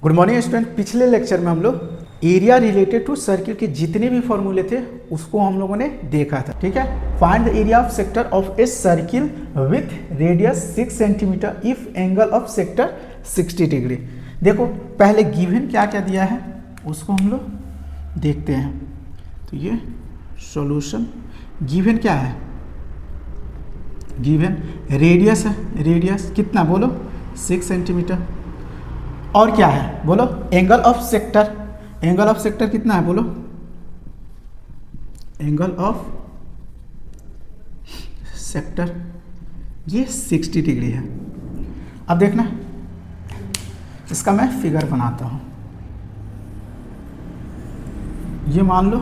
Good morning student. पिछले lecture में हम लोग एरिया रिलेटेड टू सर्किल के जितने भी फॉर्मूले थे उसको हम लोगों ने देखा था। ठीक है, find the area of sector of a circle with radius 6 centimetre if angle of sector 60 degree. देखो पहले गिवन क्या क्या दिया है उसको हम लोग देखते हैं। तो ये सॉल्यूशन गिवन क्या है, गिवन रेडियस है, रेडियस कितना बोलो 6 सेंटीमीटर। और क्या है बोलो angle of sector, angle of sector कितना है बोलो, एंगल ऑफ सेक्टर ये 60 डिग्री है। अब देखना इसका मैं फिगर बनाता हूं। ये मान लो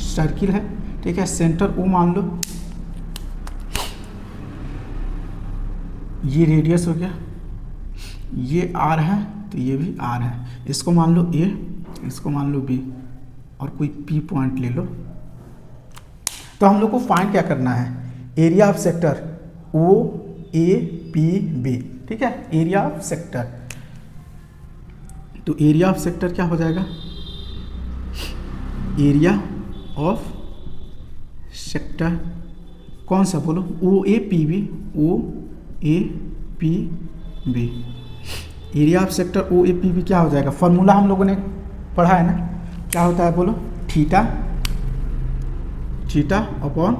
सर्किल है, ठीक है, सेंटर ओ मान लो, ये रेडियस हो गया, ये आर है तो ये भी आर है। इसको मान लो ए, इसको मान लो बी और कोई पी पॉइंट ले लो। तो हम लोग को फाइंड क्या करना है, area of sector O A P B. ठीक है, एरिया ऑफ सेक्टर। तो एरिया ऑफ सेक्टर क्या हो जाएगा, एरिया ऑफ सेक्टर कौन सा बोलो, O A P B, O A P B. Area of sector O A P B क्या हो जाएगा, फॉर्मूला हम लोगों ने पढ़ा है ना, क्या होता है बोलो, theta, theta upon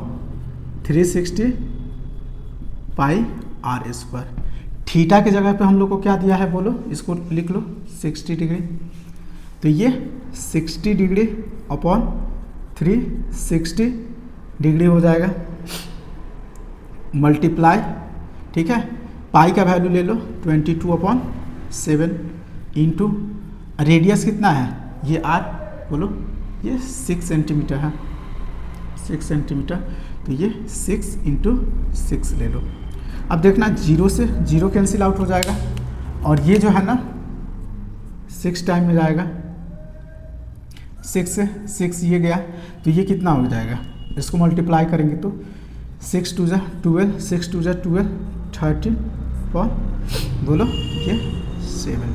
360 pi are square. Theta के जगह पे हम लोग को क्या दिया है बोलो, इसको लिख लो 60 डिग्री। तो ये 60 डिग्री अपॉन 360 डिग्री हो जाएगा, मल्टीप्लाई, ठीक है, पाई का वैल्यू ले लो 22/7 इंटू रेडियस कितना है, ये आर बोलो, ये 6 सेंटीमीटर है, 6 सेंटीमीटर। तो ये 6 इंटू 6 ले लो। अब देखना जीरो से जीरो कैंसिल आउट हो जाएगा और ये जो है ना 6 टाइम में जाएगा, 6 से 6 ये गया तो ये कितना हो जाएगा, इसको मल्टीप्लाई करेंगे तो 6 2 12, 6 2 12, 13 पर बोलो ये 7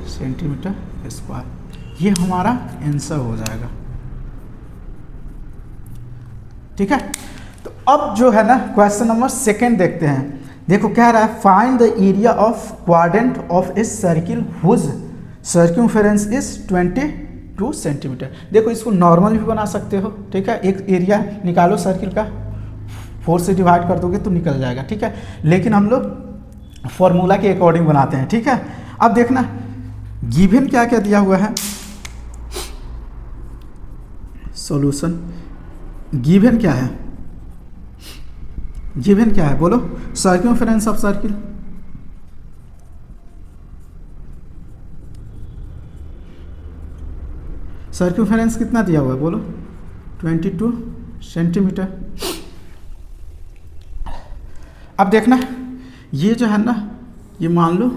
सेंटीमीटर स्क्वायर। ये हमारा आंसर हो जाएगा। ठीक है, तो अब जो है ना क्वेश्चन नंबर 2 देखते हैं। देखो कह रहा है find the area of quadrant of a circle whose circumference is 22 centimetre. देखो इसको नॉर्मल भी बना सकते हो, ठीक है, एक एरिया निकालो सर्किल का, 4 से डिवाइड कर दोगे तो निकल जाएगा। ठीक है, लेकिन हम लोग फॉर्मूला के अकॉर्डिंग बनाते हैं। ठीक है, अब देखना गिवन क्या क्या दिया हुआ है, सॉल्यूशन गिवन क्या है, गिवन क्या है बोलो, सर्कमफेरेंस ऑफ सर्किल, सर्कमफेरेंस कितना दिया हुआ है बोलो 22 सेंटीमीटर। अब देखना ये जो है ना, ये मान लो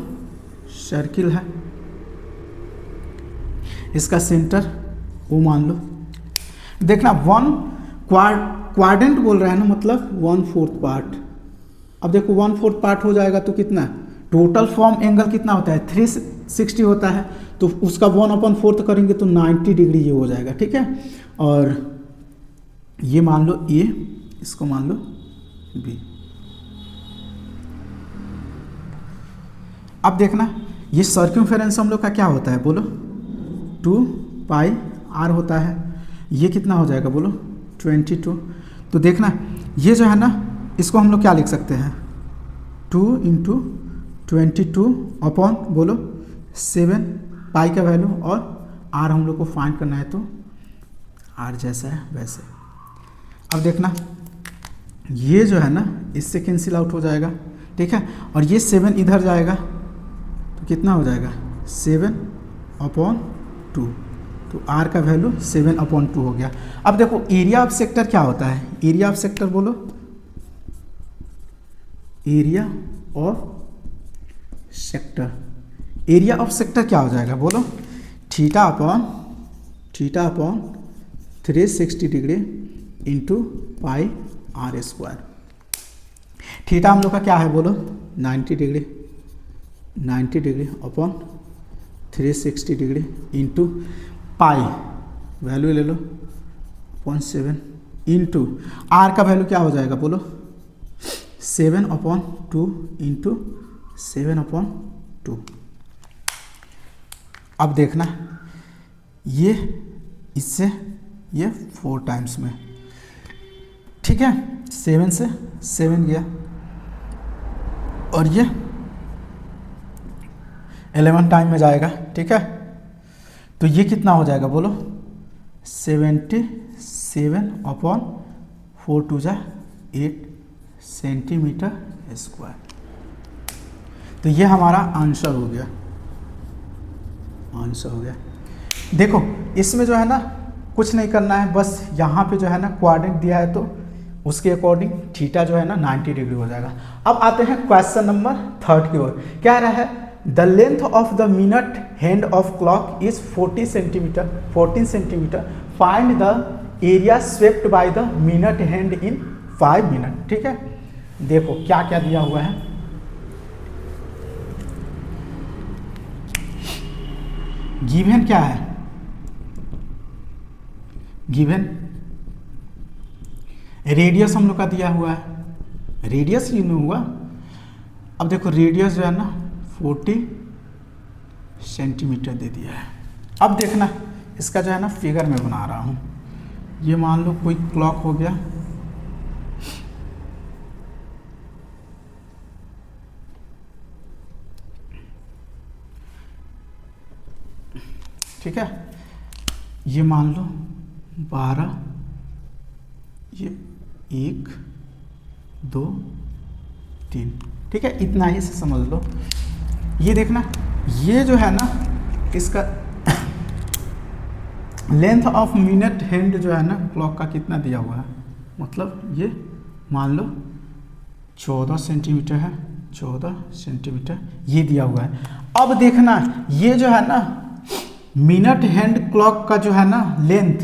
सर्किल है, इसका सेंटर वो मान लो। देखना 1 क्वाड्रेंट बोल रहा है ना, मतलब 1/4 पार्ट। अब देखो 1/4 पार्ट हो जाएगा तो कितना, टोटल फॉर्म एंगल कितना होता है 360 होता है, तो उसका 1/4 करेंगे तो 90 डिग्री ये हो जाएगा। ठीक है, और ये मान लो ए, इसको मान लो बी। अब देखना ये सर्कमफेरेंस हम लोग का क्या होता है बोलो 2 पाई आर होता है, ये कितना हो जाएगा बोलो 22। तो देखना ये जो है ना इसको हम लोग क्या लिख सकते हैं 2 इंटू 22 अपॉन बोलो 7 पाई का वैल्यू, और आर हम लोग को फाइंड करना है तो आर जैसा है वैसे। अब देखना ये जो है ना इससे कैंसिल आउट हो जाएगा, ठीक है, और ये 7 इधर जाएगा तो कितना हो जाएगा 7/2। तो आर का वैल्यू 7/2 हो गया। अब देखो एरिया ऑफ सेक्टर क्या होता है, एरिया ऑफ सेक्टर बोलो, area of sector, area of sector क्या हो जाएगा बोलो theta upon 360 degree into pi are square. Theta हम लोग का क्या है बोलो 90 degree, 90 degree upon 360 degree into pi value ले लो 0.7 इंटू आर का वैल्यू क्या हो जाएगा बोलो 7/2 इंटू 7/2। अब देखना ये इससे ये 4 टाइम्स में, ठीक है, 7 से 7 गया और ये 11 टाइम में जाएगा, ठीक है। तो ये कितना हो जाएगा बोलो 77/4 2 जा 8 सेंटीमीटर स्क्वायर। तो ये हमारा आंसर हो गया, आंसर हो गया। देखो इसमें जो है ना कुछ नहीं करना है, बस यहाँ पे जो है ना कोऑर्डिनेट दिया है तो उसके अकॉर्डिंग थीटा जो है ना 90 डिग्री हो जाएगा। अब आते हैं क्वेश्चन नंबर 3 की ओर। क्या रहा है, the length of the minute hand of clock is 14 centimetre, find the area swept by the minute hand in 5 minute. ठीक है, देखो क्या क्या दिया हुआ है। गिवन क्या है, गिवन रेडियस हम लोग का दिया हुआ है, रेडियस ही नहीं हुआ। अब देखो रेडियस जो है ना 40 सेंटीमीटर दे दिया है। अब देखना इसका जो है ना फिगर में बना रहा हूँ। ये मान लो कोई क्लॉक हो गया, ठीक है, ये मान लो 12, ये 1 2 3, ठीक है, इतना ही से समझ लो। ये देखना ये जो है ना इसका लेंथ ऑफ मिनट हैंड जो है ना क्लॉक का कितना दिया हुआ है, मतलब ये मान लो 14 सेंटीमीटर है, 14 सेंटीमीटर ये दिया हुआ है। अब देखना ये जो है ना मिनट हैंड क्लॉक का जो है ना लेंथ,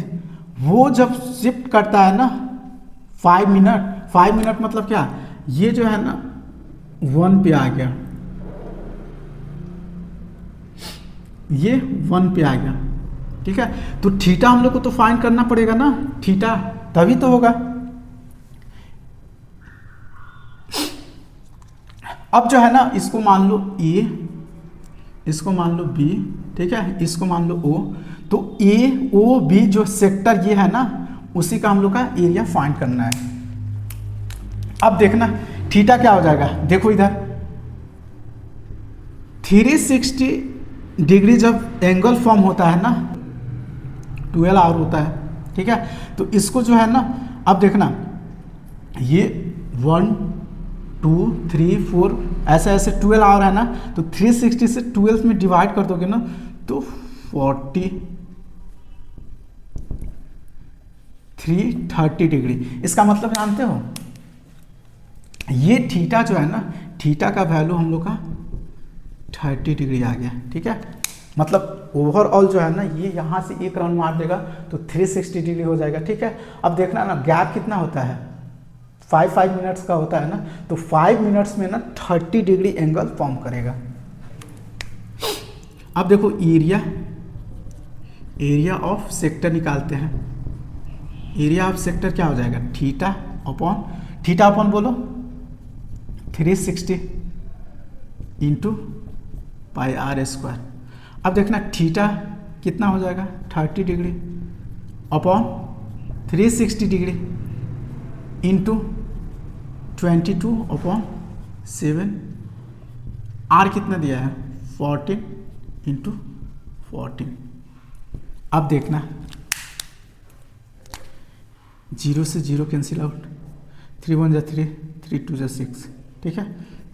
वो जब शिफ्ट करता है ना 5 मिनट मतलब क्या, ये जो है ना 1 पे आ गया, ये 1 पे आ गया, ठीक है। तो थीटा हम लोग को तो फाइंड करना पड़ेगा ना, थीटा तभी तो होगा। अब जो है ना इसको मान लो ए, इसको मान लो बी, ठीक है, इसको मान लो ओ। तो ए ओ बी जो सेक्टर ये है ना उसी का हम लोग का एरिया फाइंड करना है। अब देखना थीटा क्या हो जाएगा, देखो इधर 360 डिग्री जब एंगल फॉर्म होता है ना 12 आवर होता है, ठीक है। तो इसको जो है ना अब देखना ये 1 2 3 4 ऐसे ऐसे 12 आवर है ना, तो 360 से 12 में डिवाइड कर दोगे ना तो 330 डिग्री। इसका मतलब जानते हो ये थीटा जो है ना, थीटा का वैल्यू हम लोग का 30 डिग्री आ गया, ठीक है। मतलब ओवरऑल जो है ना ये यहाँ से एक राउंड मार देगा तो 360 डिग्री हो जाएगा, ठीक है। अब देखना ना गैप कितना होता है, 5 मिनट्स का होता है ना, तो 5 मिनट्स में ना 30 डिग्री एंगल फॉर्म करेगा। अब देखो एरिया ऑफ सेक्टर निकालते हैं। एरिया ऑफ सेक्टर क्या हो जाएगा, थीटा अपॉन बोलो 360 इंटू पाई आर स्क्वायर। अब देखना थीटा कितना हो जाएगा 30 degree upon 360 degree into 22/7। R कितना दिया है 14 इंटू 14। अब देखना 0 से 0 कैंसिल आउट, 3 1 जा 3, 3 2 जा 6, ठीक है,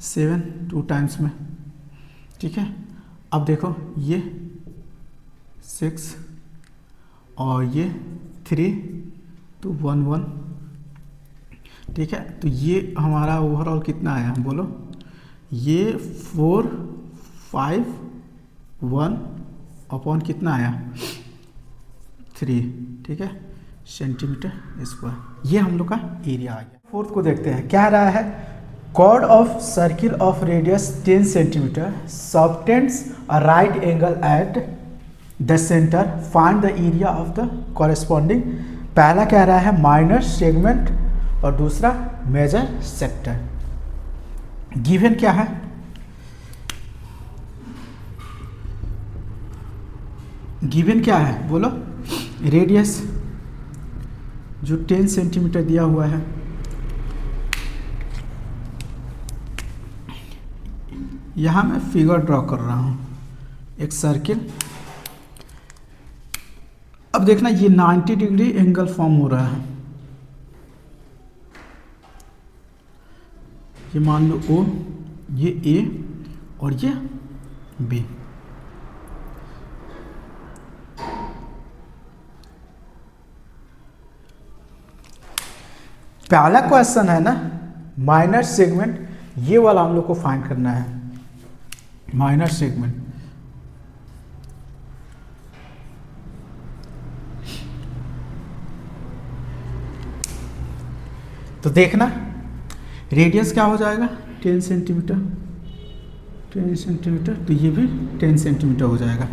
7 2 टाइम्स में, ठीक है। अब देखो ये 6 और ये 3 तो 1 1, ठीक है। तो ये हमारा ओवरऑल कितना आया बोलो, ये 4 5 1 अपॉन कितना आया 3, ठीक है, सेंटीमीटर स्क्वायर। ये हम लोग का एरिया आ गया। फोर्थ को देखते हैं क्या रहा है, chord of circle of radius 10 centimeter subtends a right angle at the center, find the area of the corresponding। पहला कह रहा है माइनर सेगमेंट और दूसरा मेजर सेक्टर। गिवन क्या है, गिवन क्या है बोलो, रेडियस जो 10 सेंटीमीटर दिया हुआ है, यहाँ मैं फिगर ड्रॉ कर रहा हूँ एक सर्किल। अब देखना ये 90 डिग्री एंगल फॉर्म हो रहा है, ये मान लो O, ये A और ये B। पहला क्वेश्चन है ना माइनर सेगमेंट, ये वाला हम लोग को फाइंड करना है माइनर सेगमेंट। तो देखना रेडियस क्या हो जाएगा 10 सेंटीमीटर, 10 सेंटीमीटर, तो ये भी 10 सेंटीमीटर हो जाएगा।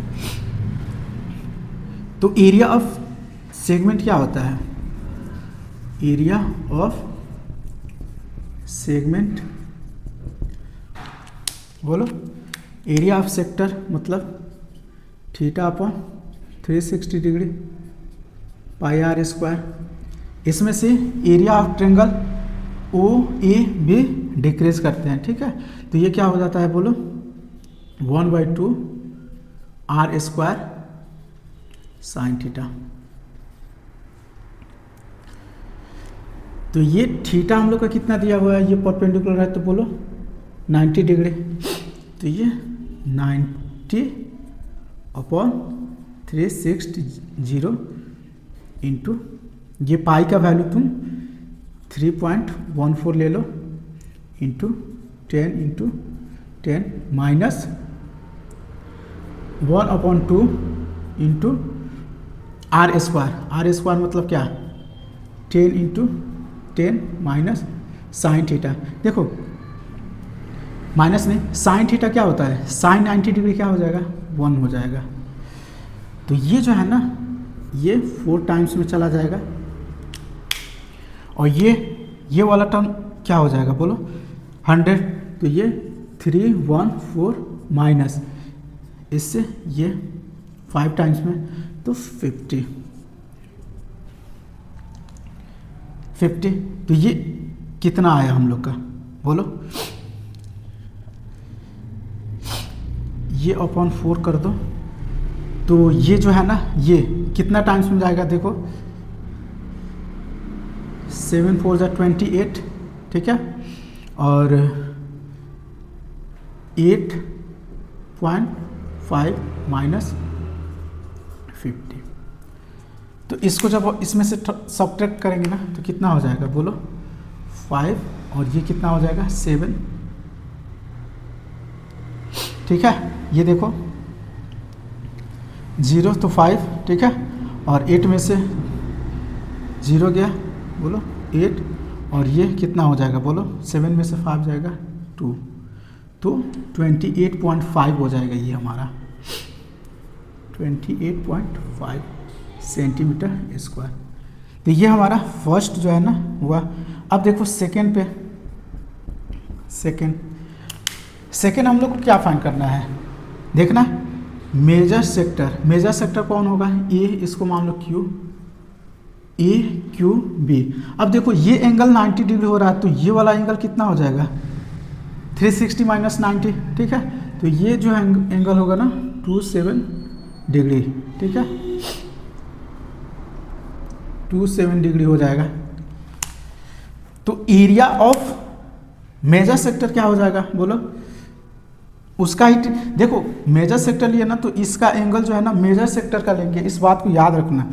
तो एरिया ऑफ सेगमेंट क्या होता है, एरिया ऑफ सेगमेंट बोलो, एरिया ऑफ सेक्टर मतलब theta upon 360 degree pi are square. इसमें से area of triangle O A भी डिक्रीज करते हैं, ठीक है। तो ये क्या हो जाता है बोलो 1/2 आर स्क्वायर साइन थीटा। तो ये थीटा हम लोग का कितना दिया हुआ है, ये परपेंडिकुलर है तो बोलो 90 डिग्री। तो ये 90 अपॉन 360 इंटू ये पाई का वैल्यू तुम 3.14 ले लो into 10 minus 1/2 into are square मतलब क्या 10 इंटू 10 माइनस साइन थीटा। देखो माइनस नहीं, साइन थीटा क्या होता है, साइन 90 डिग्री क्या हो जाएगा 1 हो जाएगा। तो ये जो है ना ये 4 टाइम्स में चला जाएगा और ये वाला टर्म क्या हो जाएगा बोलो 100। तो ये 314 माइनस इससे ये 5 टाइम्स में तो 50। तो ये कितना आया हम लोग का बोलो, ये अपॉन 4 कर दो। तो ये जो है ना ये कितना टाइम्स में जाएगा देखो 7 4 जा 28, ठीक है, और 8.5 माइनस 50। तो इसको जब इसमें से सब्ट्रैक्ट करेंगे ना तो कितना हो जाएगा बोलो 5 और ये कितना हो जाएगा 7, ठीक है। ये देखो 0 तो 5, ठीक है, और 8 में से 0 गया बोलो 8 और ये कितना हो जाएगा बोलो 7 में से 5 जाएगा 2, तो 28.5 हो जाएगा ये हमारा 28.5 सेंटीमीटर स्क्वायर। तो ये हमारा फर्स्ट जो है ना हुआ। अब देखो सेकेंड पे, सेकेंड हम लोग को क्या फाइंड करना है देखना, मेजर सेक्टर कौन होगा ए, इसको मान लो क्यू, ए क्यू बी। अब देखो ये एंगल 90 डिग्री हो रहा है तो ये वाला एंगल कितना हो जाएगा 360 माइनस 90, ठीक है। तो ये जो एंगल होगा ना 27 डिग्री, ठीक है, 27 डिग्री हो जाएगा। तो एरिया ऑफ मेजर सेक्टर क्या हो जाएगा बोलो, उसका ही देखो मेजर सेक्टर लिया ना तो इसका एंगल जो है ना मेजर सेक्टर का लेंगे, इस बात को याद रखना।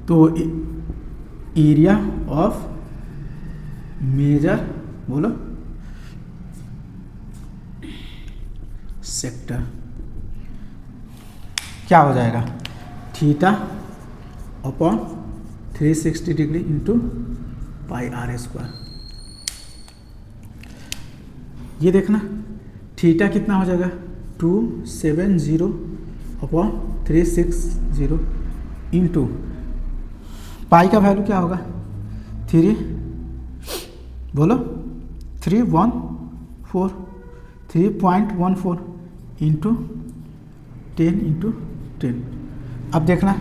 तो एरिया ऑफ मेजर बोलो सेक्टर क्या हो जाएगा theta upon 360 degree into pi are square. ये देखना थीटा कितना हो जाएगा 270/360 इंटू पाई का वैल्यू क्या होगा 3 बोलो 3.14 इंटू 10 अब देखना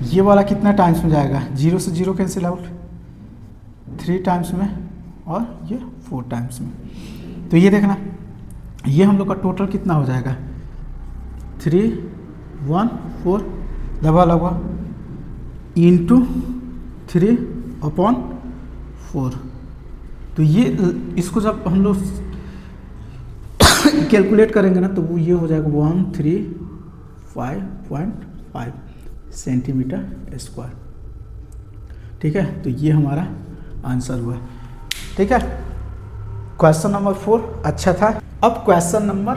ये वाला कितना टाइम्स में जाएगा, 0 से 0 कैंसिल आउट, 3 टाइम्स में और ये 4 टाइम्स में। तो ये देखना ये हम लोग का टोटल कितना हो जाएगा 314 डबल होगा इंटू 3/4। तो ये इसको जब हम लोग कैलकुलेट करेंगे ना तो वो ये हो जाएगा 135.5 सेंटीमीटर स्क्वायर। ठीक है, तो ये हमारा आंसर हुआ। ठीक है, क्वेश्चन नंबर 4 अच्छा था। अब क्वेश्चन नंबर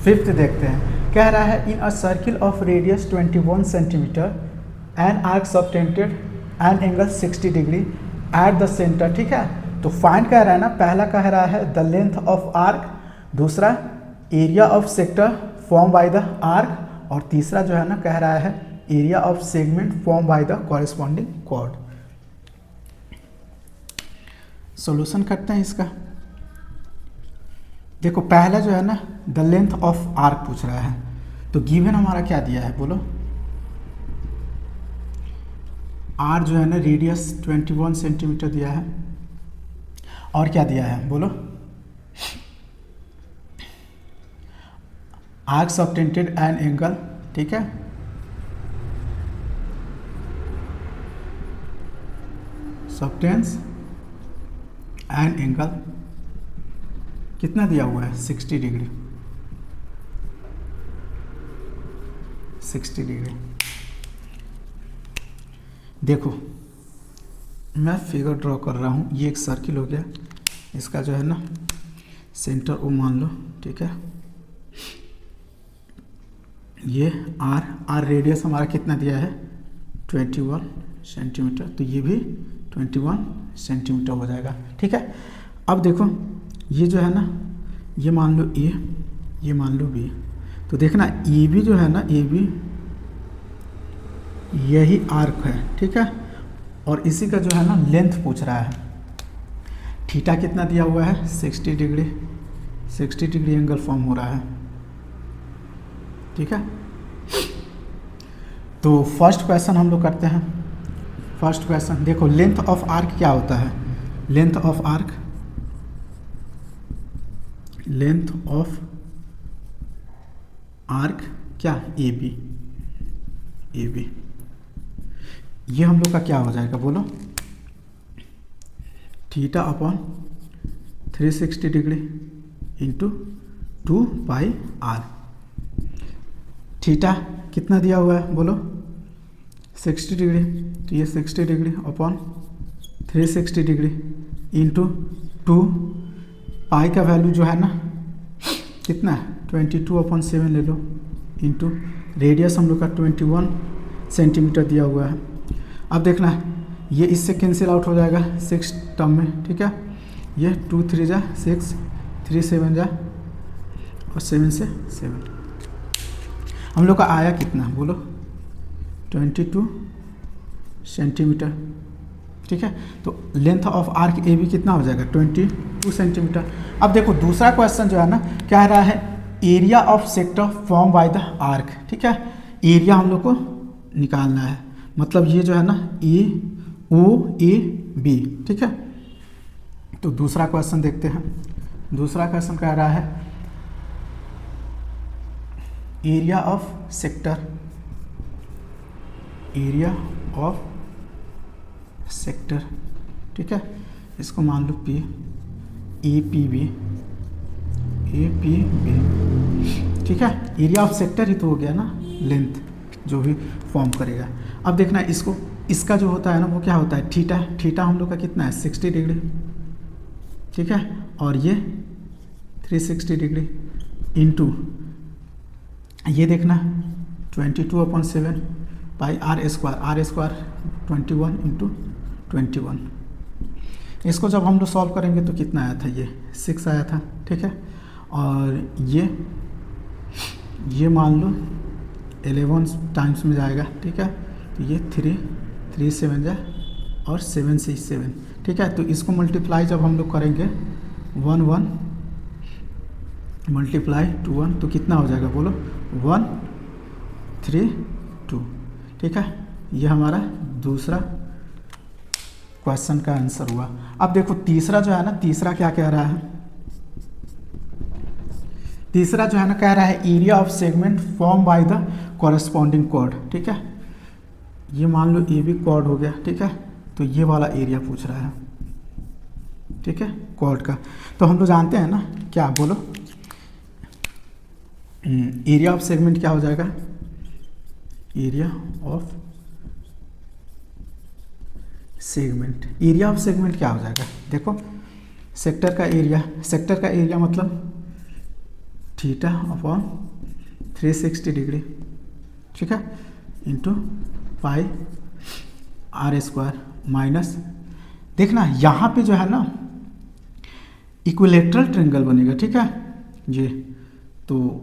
5 देखते हैं। कह रहा है in a circle of radius 21 centimetre an arc subtended an angle 60 degree at the centre. ठीक है, तो फाइंड कह रहा है ना, पहला कह रहा है द लेंथ ऑफ आर्क, दूसरा area of sector form by the arc, और तीसरा जो है ना कह रहा है area of segment form by the corresponding chord. Solution करते हैं इसका। देखो पहला जो है ना द लेंथ ऑफ आर्क पूछ रहा है, तो गिवन हमारा क्या दिया है बोलो, आर जो है ना रेडियस 21 सेंटीमीटर दिया है, और क्या दिया है बोलो, आर्क सबटेंडेड एन एंगल। ठीक है, सबटेंस एन एंगल कितना दिया हुआ है 60 डिग्री। 60 डिग्री। देखो मैं फिगर ड्रॉ कर रहा हूँ, ये एक सर्किल हो गया, इसका जो है ना सेंटर ओ मान लो। ठीक है, ये आर रेडियस हमारा कितना दिया है 21 सेंटीमीटर, तो ये भी 21 सेंटीमीटर हो जाएगा। ठीक है, अब देखो ये जो है ना ये मान लो ए, ये मान लो बी, तो देखना ए बी जो है ना ए बी यही आर्क है। ठीक है, और इसी का जो है ना लेंथ पूछ रहा है। थीटा कितना दिया हुआ है 60 डिग्री, 60 डिग्री एंगल फॉर्म हो रहा है। ठीक है, तो फर्स्ट क्वेश्चन हम लोग करते हैं। फर्स्ट क्वेश्चन देखो लेंथ ऑफ आर्क क्या होता है, length of arc, length of arc क्या ए बी, ए बी, ये हम लोग का क्या हो जाएगा बोलो, theta upon 360 degree into 2 pi r. Theta कितना दिया हुआ है बोलो 60 डिग्री, तो ये 60 डिग्री अपॉन 360 डिग्री इंटू 2 पाई का वैल्यू जो है ना कितना है 22/7 ले लो इंटू रेडियस हम लोग का 21 सेंटीमीटर दिया हुआ है। अब देखना ये इससे कैंसिल आउट हो जाएगा 6 टर्म में। ठीक है, ये 2 3 जा 6, 3 7 जा और 7 से 7, हम लोग का आया कितना बोलो 22 सेंटीमीटर। ठीक है, तो length of arc A B कितना हो जाएगा 22 सेंटीमीटर। अब देखो दूसरा क्वेश्चन जो है ना कह रहा है area of sector form by the arc. ठीक है, एरिया हम लोग को निकालना है, मतलब ये जो है ना ए ओ ए बी। ठीक है, तो दूसरा क्वेश्चन देखते हैं। दूसरा क्वेश्चन कह रहा है area of sector, area of sector. ठीक है, इसको मान लो P, A P B, A P B. ठीक है, एरिया ऑफ सेक्टर ही तो हो गया ना लेंथ जो भी फॉर्म करेगा। अब देखना इसको, इसका जो होता है ना वो क्या होता है थीटा, थीटा हम लोग का कितना है 60 डिग्री। ठीक है, और ये 360 डिग्री इंटू ये देखना 22/7 pi are square, are square 21 into 21। इसको जब हम लोग सॉल्व करेंगे तो कितना आया था, ये 6 आया था, ठीक है। और ये मान लो 11 टाइम्स में जाएगा, ठीक है। तो ये 3 7 जाए और 7 6 7, ठीक है। तो इसको मल्टीप्लाई जब हम लोग करेंगे 1 1 मल्टीप्लाई 2 1 तो कितना हो जाएगा बोलो, 1 3 2, ठीक है। ये हमारा दूसरा क्वेश्चन का आंसर हुआ। अब देखो तीसरा जो है ना, तीसरा क्या कह रहा है, तीसरा जो है ना कह रहा है area of segment form by the corresponding chord, ठीक है। ये मान लो ए बी कॉर्ड हो गया, ठीक है। तो ये वाला एरिया पूछ रहा है, ठीक है, कॉर्ड का। तो हम लोग जानते हैं ना, क्या बोलो, एरिया ऑफ सेगमेंट क्या हो जाएगा, area of segment, area of segment क्या हो जाएगा, देखो सेक्टर का एरिया मतलब थीटा अपॉन 360 डिग्री, ठीक है, into pi are square minus, देखना यहाँ पे जो है ना इक्विलेटरल ट्रायंगल बनेगा, ठीक है। ये तो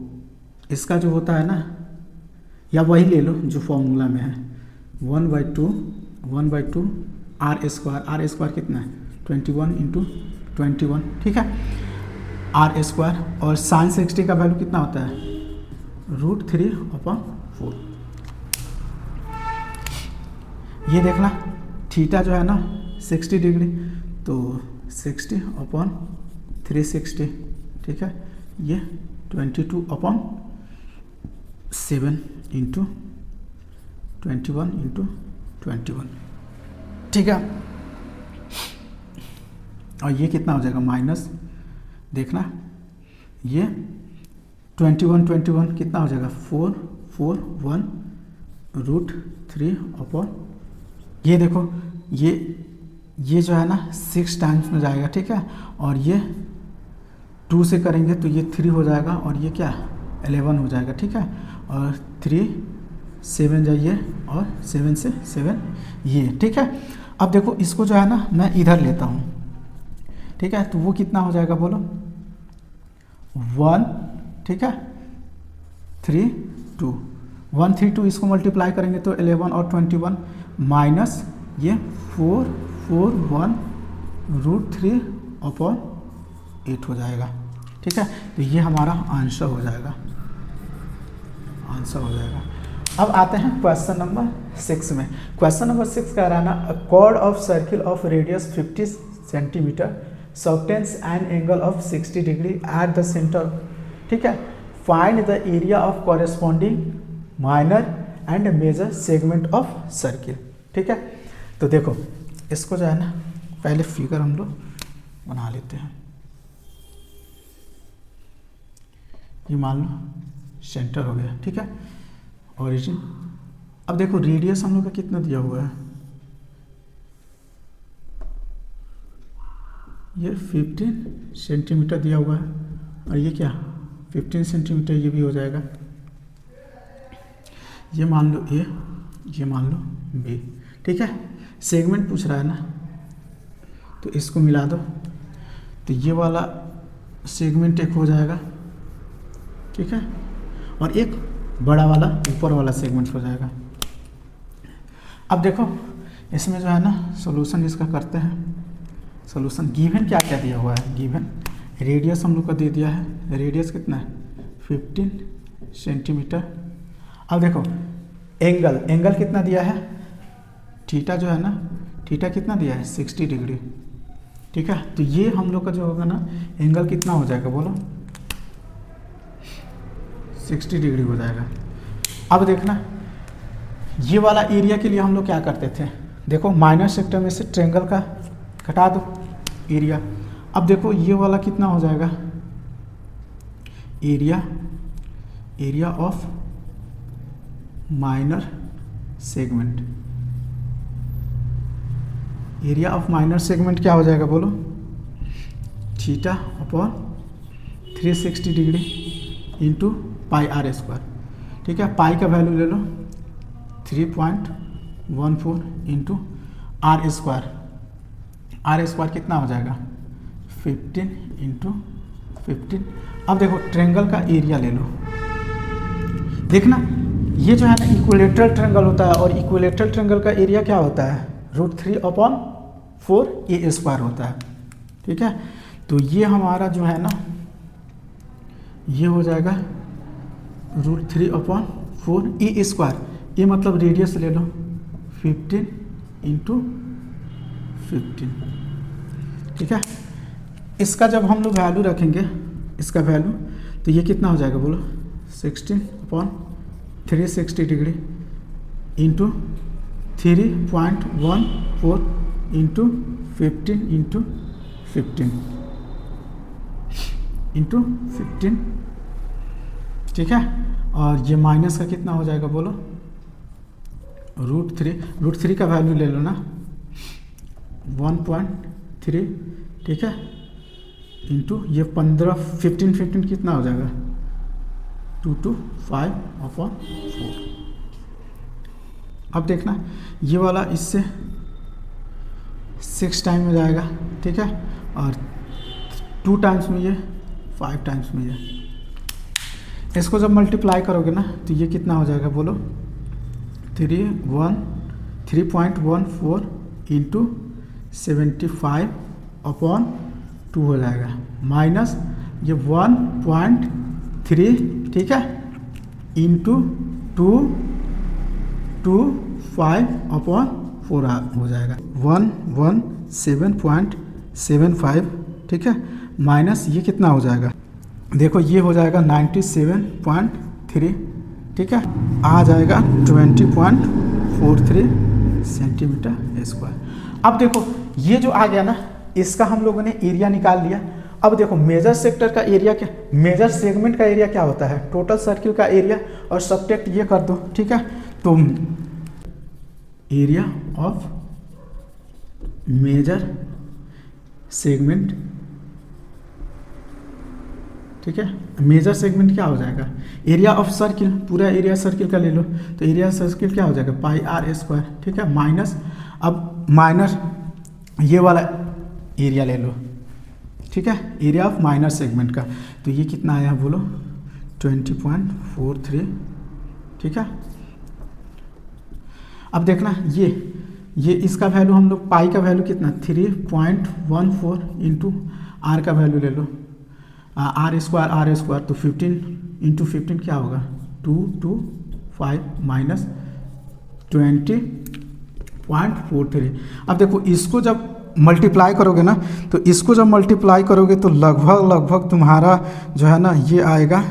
इसका जो होता है ना, या वही ले लो जो फॉर्मूला में है, 1/2 आर स्क्वायर कितना है 21 इंटू 21, ठीक है, आर स्क्वायर। और साइन 60 का वैल्यू कितना होता है, √3/4। ये देखना थीटा जो है ना 60 डिग्री, तो 60/360, ठीक है। ये 22/7 इंटू 21 इंटू 21, ठीक है। और ये कितना हो जाएगा माइनस, देखना ये 21 कितना हो जाएगा 441 √3/, ये देखो ये जो है ना 6 टाइम्स में जाएगा, ठीक है। और ये 2 से करेंगे तो ये 3 हो जाएगा, और ये क्या 11 हो जाएगा, ठीक है। और 3 7 जाइए और 7 से 7 ये, ठीक है। अब देखो इसको जो है ना मैं इधर लेता हूँ, ठीक है। तो वो कितना हो जाएगा बोलो 1, ठीक है, 3 2 1 3 2, इसको मल्टीप्लाई करेंगे तो 11 और 21 माइनस ये 441 √3/8 हो जाएगा, ठीक है। तो ये हमारा आंसर हो जाएगा, अब आते हैं क्वेश्चन नंबर 6 में। क्वेश्चन नंबर 6 कह रहा है ना, chord of circle of radius 50 centimetre subtends an angle of 60 degree at the centre, ठीक है। Find the area of corresponding minor and major segment of circle, ठीक है। तो देखो इसको जो है ना पहले फिगर हम लोग बना लेते हैं। ये मान लो सेंटर हो गया, ठीक है, ओरिजिन। अब देखो रेडियस हम लोग का कितना दिया हुआ है, ये 15 सेंटीमीटर दिया हुआ है, और ये क्या 15 सेंटीमीटर ये भी हो जाएगा। ये मान लो ए, ये मान लो बी, ठीक है। सेगमेंट पूछ रहा है ना, तो इसको मिला दो, तो ये वाला सेगमेंट एक हो जाएगा, ठीक है, और एक बड़ा वाला ऊपर वाला सेगमेंट हो जाएगा। अब देखो इसमें जो है ना सॉल्यूशन इसका करते हैं। सॉल्यूशन गिवन क्या क्या दिया हुआ है, गिवन रेडियस हम लोग का दे दिया है, रेडियस कितना है 15 सेंटीमीटर। अब देखो एंगल कितना दिया है, थीटा जो है ना, थीटा कितना दिया है 60 डिग्री, ठीक है। तो ये हम लोग का जो होगा ना एंगल कितना हो जाएगा बोलो 60 डिग्री हो जाएगा। अब देखना ये वाला एरिया के लिए हम लोग क्या करते थे, देखो माइनर सेक्टर में से ट्रायंगल का घटा दो एरिया। अब देखो ये वाला कितना हो जाएगा area of minor segment, area of minor segment क्या हो जाएगा बोलो theta upon 360 degree into pi are square, ठीक है। पाई का वैल्यू ले लो 3.14 into are square, are square कितना हो जाएगा 15 इंटू 15। अब देखो ट्रेंगल का एरिया ले लो, देखना ये जो है ना इक्विलेटरल ट्रेंगल होता है, और इक्विलेटरल ट्रेंगल का एरिया क्या होता है √3/4 ए स्क्वायर होता है, ठीक है। तो ये हमारा जो है ना ये हो जाएगा √3/4 ए स्क्वायर, ये मतलब रेडियस ले लो 15 इंटू 15, ठीक है। इसका जब हम लोग वैल्यू रखेंगे, इसका वैल्यू, तो ये कितना हो जाएगा बोलो 16/360 degree into 3.14 into 15 into 15 into 15, ठीक है। और ये माइनस का कितना हो जाएगा बोलो √3 का वैल्यू ले लो ना 1.3, ठीक है, इंटू ये 15 कितना हो जाएगा 225/4। अब देखना ये वाला इससे 6 टाइम में जाएगा, ठीक है, और 2 टाइम्स में ये 5 टाइम्स में ये। इसको जब मल्टीप्लाई करोगे ना तो ये कितना हो जाएगा बोलो 3.14 इंटू 75/2 हो जाएगा, माइनस ये 1.3, ठीक है, इंटू 225/4 हो जाएगा 117.75, ठीक है, माइनस ये कितना हो जाएगा देखो ये हो जाएगा 97.3, ठीक है, आ जाएगा 20.43 सेंटीमीटर स्क्वायर। अब देखो ये जो आ गया ना, इसका हम लोगों ने एरिया निकाल लिया। अब देखो मेजर सेक्टर का एरिया क्या, मेजर सेगमेंट का एरिया क्या होता है टोटल सर्किल का एरिया, और सब्ट्रैक्ट ये कर दो, ठीक है। तो एरिया ऑफ मेजर सेगमेंट, ठीक है, मेजर सेगमेंट क्या हो जाएगा एरिया ऑफ सर्किल, पूरा एरिया सर्किल का ले लो, तो एरिया सर्किल क्या हो जाएगा πr², ठीक है, माइनस, अब माइनस ये वाला एरिया ले लो, ठीक है, एरिया ऑफ माइनर सेगमेंट का, तो ये कितना आया बोलो 20.43, ठीक है। अब देखना ये इसका वैल्यू हम लोग पाई का वैल्यू कितना 3.14 इंटू आर का वैल्यू ले लो, आर स्क्वायर तो 15 इंटू 15 क्या होगा 225 माइनस 20.43। अब देखो इसको जब मल्टीप्लाई करोगे ना, तो इसको जब मल्टीप्लाई करोगे तो लगभग तुम्हारा जो है ना ये आएगा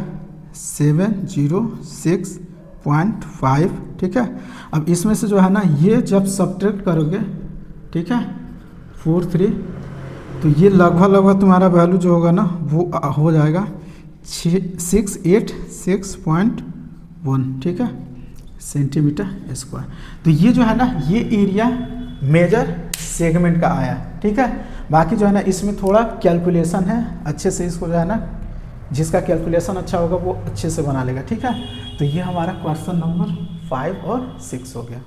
706.5, ठीक है। अब इसमें से जो है ना ये जब सब्ट्रैक्ट करोगे, ठीक है 43, तो ये लगभग तुम्हारा वैल्यू जो होगा ना वो हो जाएगा 686.1, ठीक है, सेंटीमीटर स्क्वायर। तो ये जो है ना ये एरिया मेजर सेगमेंट का आया, ठीक है। बाकी जो है ना इसमें थोड़ा कैलकुलेशन है, अच्छे से इसको जो है ना जिसका कैलकुलेशन अच्छा होगा वो अच्छे से बना लेगा, ठीक है। तो ये हमारा क्वेश्चन नंबर 5 और 6 हो गया।